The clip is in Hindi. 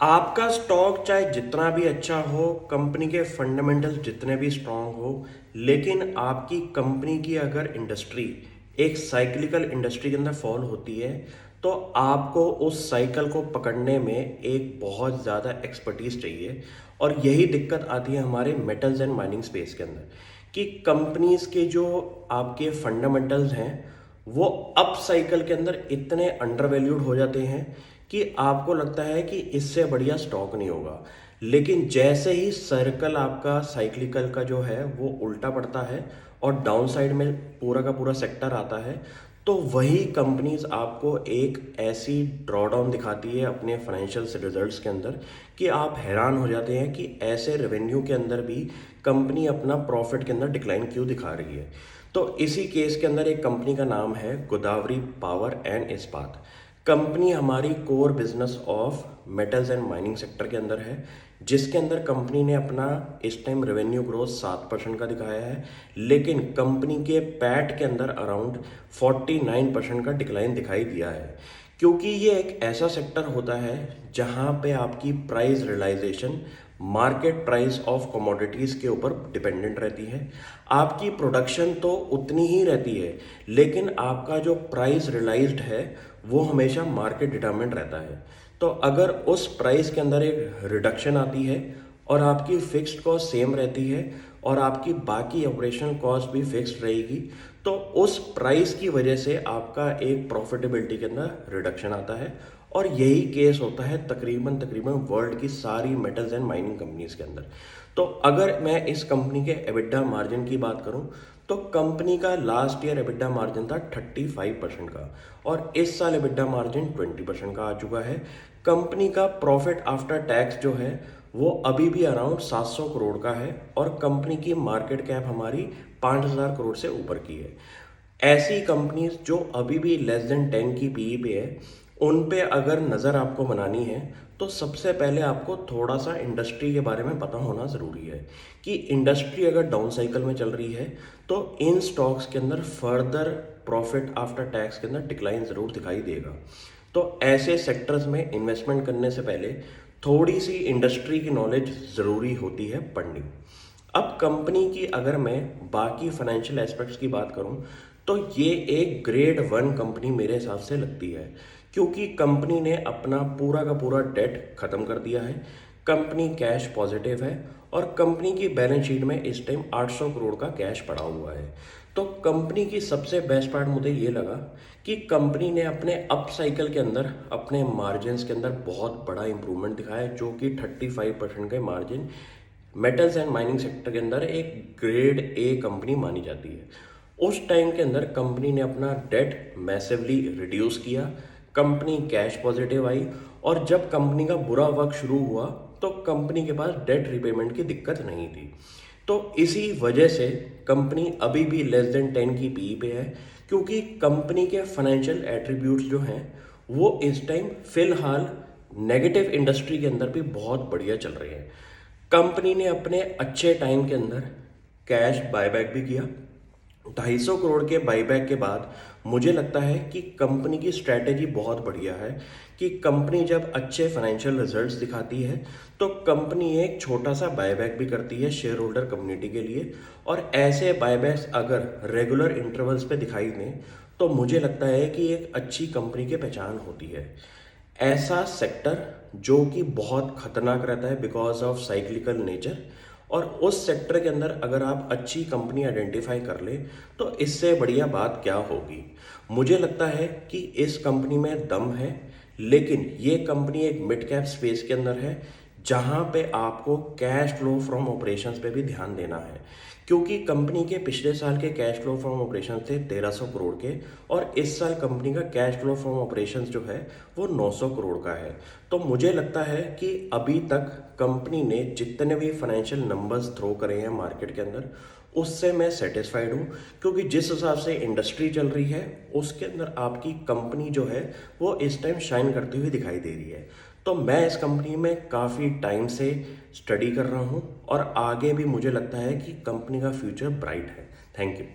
आपका स्टॉक चाहे जितना भी अच्छा हो, कंपनी के फंडामेंटल्स जितने भी स्ट्रांग हो, लेकिन आपकी कंपनी की अगर इंडस्ट्री एक साइक्लिकल इंडस्ट्री के अंदर फॉल होती है, तो आपको उस साइकिल को पकड़ने में एक बहुत ज़्यादा एक्सपर्टीज चाहिए। और यही दिक्कत आती है हमारे मेटल्स एंड माइनिंग स्पेस के अंदर कि कंपनीज के जो आपके फंडामेंटल्स हैं वो अप साइकिल के अंदर इतने अंडर वैल्यूड हो जाते हैं कि आपको लगता है कि इससे बढ़िया स्टॉक नहीं होगा। लेकिन जैसे ही सर्कल आपका साइक्लिकल का जो है वो उल्टा पड़ता है और डाउन साइड में पूरा का पूरा सेक्टर आता है, तो वही कंपनीज आपको एक ऐसी ड्रॉडाउन दिखाती है अपने फाइनेंशियल रिजल्ट्स के अंदर कि आप हैरान हो जाते हैं कि ऐसे रेवेन्यू के अंदर भी कंपनी अपना प्रॉफिट के अंदर डिक्लाइन क्यों दिखा रही है। तो इसी केस के अंदर एक कंपनी का नाम है गोदावरी पावर एंड इस्पात। कंपनी हमारी core business of metals and mining sector के अंदर है, जिसके अंदर कंपनी ने अपना इस टाइम रेवेन्यू ग्रोथ 7% का दिखाया है, लेकिन कंपनी के पैट के अंदर अराउंड 49% का डिक्लाइन दिखाई दिया है। क्योंकि ये एक ऐसा सेक्टर होता है जहाँ पे आपकी price realization market price of commodities के ऊपर डिपेंडेंट रहती है। आपकी प्रोडक्शन तो उतनी ही रहती है, लेकिन आपका जो प्राइस रियलाइज्ड है वो हमेशा मार्केट डिटरमिनेंट रहता है। तो अगर उस प्राइस के अंदर एक रिडक्शन आती है और आपकी फिक्स्ड कॉस्ट सेम रहती है और आपकी बाकी ऑपरेशनल कॉस्ट भी फिक्स्ड रहेगी, तो उस प्राइस की वजह से आपका एक प्रॉफिटेबिलिटी के अंदर रिडक्शन आता है। और यही केस होता है तकरीबन तकरीबन वर्ल्ड की सारी मेटल्स एंड माइनिंग कंपनीज के अंदर। तो अगर मैं इस कंपनी के एबिडा मार्जिन की बात करूं, तो कंपनी का लास्ट ईयर एबिडा मार्जिन था 35% का और इस साल एबिडा मार्जिन 20% का आ चुका है। कंपनी का प्रॉफिट आफ्टर टैक्स जो है वो अभी भी अराउंड 700 करोड़ का है और कंपनी की मार्केट कैप हमारी 5000 करोड़ से ऊपर की है। ऐसी कंपनीज जो अभी भी लेस देन 10 की पीई पे है, उन पे अगर नज़र आपको बनानी है तो सबसे पहले आपको थोड़ा सा इंडस्ट्री के बारे में पता होना ज़रूरी है कि इंडस्ट्री अगर डाउन साइकिल में चल रही है तो इन स्टॉक्स के अंदर फर्दर प्रॉफिट आफ्टर टैक्स के अंदर डिक्लाइन ज़रूर दिखाई देगा। तो ऐसे सेक्टर्स में इन्वेस्टमेंट करने से पहले थोड़ी सी इंडस्ट्री की नॉलेज ज़रूरी होती है पढ़नी। अब कंपनी की अगर मैं बाकी फाइनेंशियल एस्पेक्ट्स की बात करूं, तो ये एक ग्रेड 1 कंपनी मेरे हिसाब से लगती है, क्योंकि कंपनी ने अपना पूरा का पूरा डेट ख़त्म कर दिया है। कंपनी कैश पॉजिटिव है और कंपनी की बैलेंस शीट में इस टाइम 800 करोड़ का कैश पड़ा हुआ है। तो कंपनी की सबसे बेस्ट पार्ट मुझे ये लगा कि कंपनी ने अपने अप साइकिल के अंदर अपने मार्जिन्स के अंदर बहुत बड़ा इंप्रूवमेंट दिखाया है, जो कि 35% का margin metals and mining sector के अंदर एक ग्रेड ए कंपनी मानी जाती है। उस टाइम के अंदर कंपनी ने अपना डेट मैसिवली रिड्यूस किया, कंपनी कैश पॉजिटिव आई और जब कंपनी का बुरा वक्त शुरू हुआ तो कंपनी के पास डेट रिपेमेंट की दिक्कत नहीं थी। तो इसी वजह से कंपनी अभी भी लेस देन 10 की पी पे है, क्योंकि कंपनी के फाइनेंशियल एट्रीब्यूट्स जो हैं वो इस टाइम फिलहाल नेगेटिव इंडस्ट्री के अंदर भी बहुत बढ़िया चल रहे हैं। कंपनी ने अपने अच्छे टाइम के अंदर कैश बायबैक भी किया। 250 करोड़ के बाईबैक के बाद मुझे लगता है कि कंपनी की स्ट्रैटेजी बहुत बढ़िया है कि कंपनी जब अच्छे फाइनेंशियल रिजल्ट्स दिखाती है तो कंपनी एक छोटा सा बायबैक भी करती है शेयर होल्डर कम्युनिटी के लिए। और ऐसे बायबैक्स अगर रेगुलर इंटरवल्स पे दिखाई दें तो मुझे लगता है कि एक अच्छी कंपनी की पहचान होती है। ऐसा सेक्टर जो कि बहुत खतरनाक रहता है बिकॉज ऑफ साइक्लिकल नेचर, और उस सेक्टर के अंदर अगर आप अच्छी कंपनी आइडेंटिफाई कर ले तो इससे बढ़िया बात क्या होगी। मुझे लगता है कि इस कंपनी में दम है, लेकिन ये कंपनी एक मिड कैप स्पेस के अंदर है जहां पे आपको कैश फ्लो फ्रॉम ऑपरेशंस पे भी ध्यान देना है, क्योंकि कंपनी के पिछले साल के कैश फ्लो फ्रॉम ऑपरेशन थे 1300 करोड़ के और इस साल कंपनी का कैश फ्लो फ्रॉम ऑपरेशंस जो है वो 900 करोड़ का है। तो मुझे लगता है कि अभी तक कंपनी ने जितने भी फाइनेंशियल नंबर्स थ्रो करे हैं मार्केट के अंदर उससे मैं सेटिस्फाइड हूँ, क्योंकि जिस हिसाब से इंडस्ट्री चल रही है उसके अंदर आपकी कंपनी जो है वो इस टाइम शाइन करती हुई दिखाई दे रही है। तो मैं इस कंपनी में काफ़ी टाइम से स्टडी कर रहा हूँ और आगे भी मुझे लगता है कि कंपनी का फ्यूचर ब्राइट है। Thank you.